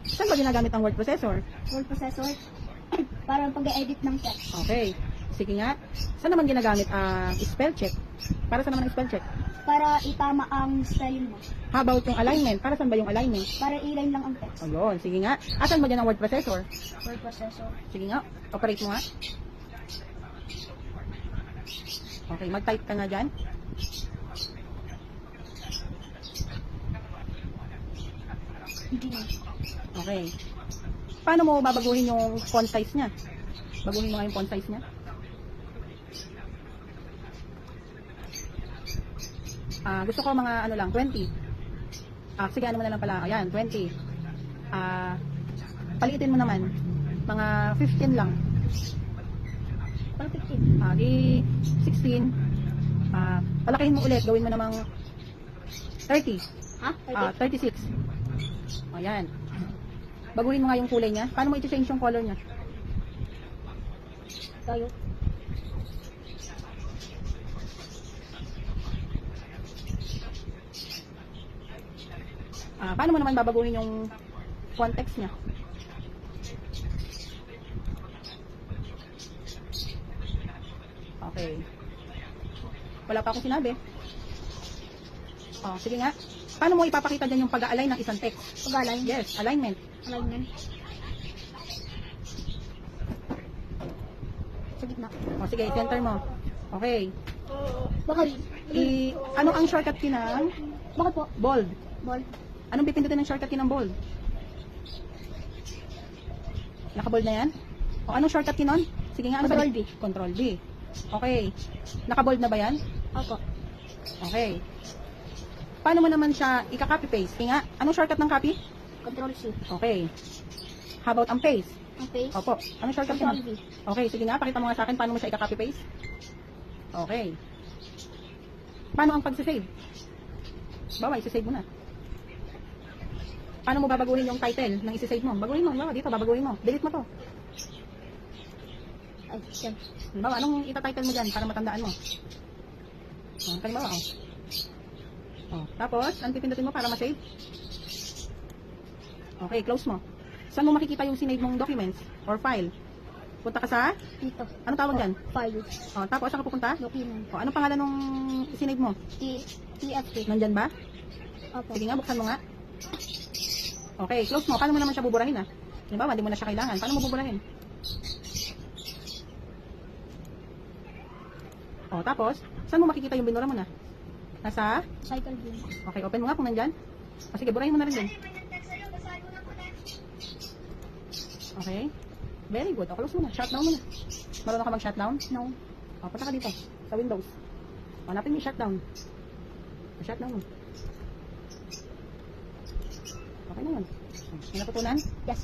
Saan ba ginagamit ang word processor? Word processor. Para pag-edit ng text. Okay. Sige nga. Saan naman ginagamit ang spell check? Para saan naman ang spell check? Para itama ang spelling mo. How about yung alignment? Para saan ba yung alignment? Para i-line lang ang text. Ayun, sige nga. Asan ba dyan ang word processor? Word processor. Sige nga, operate mo nga. Okay, mag-type ka nga dyan. Hindi na. Okay. Paano mo babaguhin yung font size niya? Baguhin mo nga yung font size niya. Gusto ko mga ano lang, 20. Sige, ano mo na lang pala. Ayan, 20. Paliitin mo naman. Mga 15 lang. Para 15. Di 16. Palakihin mo ulit. Gawin mo namang 30. Ha? 36. Ayan. Baguhin mo nga yung kulay niya. Paano mo i-change yung color niya? Tayo. Paano mo naman babaguhin yung font text niya? Okay. Wala pa akong sinabi. Sige nga. Paano mo ipapakita dyan yung pag-align ng isang text? Pag-align. Yes, alignment. Alignment. Sa gitna. Sige, center mo. Okay. Bakit? Ano ang shortcut key ng Bakit po? bold? Ball. Anong pipindutin ng shortcut key ng bold? Naka-bold na yan? O anong shortcut key nun? Sige nga, ano Control ba? Control B. Okay. Naka-bold na ba yan? Opo. Okay. Paano mo naman siya ika-copy paste? Sige nga, anong shortcut ng copy? Control C. Okay. How about ang paste? Ang face. Opo. Anong shortcut Control yun? V. Okay, sige nga, pakita mo nga sa akin paano mo siya ika-copy paste. Okay. Paano ang pag-save? Bawa, isi-save mo na. Paano mo babaguhin yung title ng isi-save mo? Baguhin mo, bawa, dito, babaguhin mo. Delete mo to. Ay, yan. Bawa, anong ita-title mo dyan para matandaan mo? Kalimbawa, tapos, ang pipindutin mo para ma-save? Okay, close mo. Saan mo makikita yung sinave mong documents or file? Punta ka sa, Dito. anong tawag dyan? File. Tapos, saan ka pupunta? Document. Anong pangalan nung sinave mo? TFT. Nandyan ba? Opo. Sige nga, buksan mo nga. Okay, close mo. Paano mo naman siya buburahin Halimbawa, hindi mo na siya kailangan. Paano mo buburahin? Tapos, saan mo makikita yung binura mo na? Nasa? Cycle view. Okay, open mo nga kung nandyan. Sige, burahin mo na rin din. Okay. Very good. Close mo na. Shutdown mo na. Marunong ka mag-shutdown? No. Punta ka dito. Sa Windows. Hanapin mo yung shutdown. Shutdown mo. Okay na yun. May natutunan? Yes.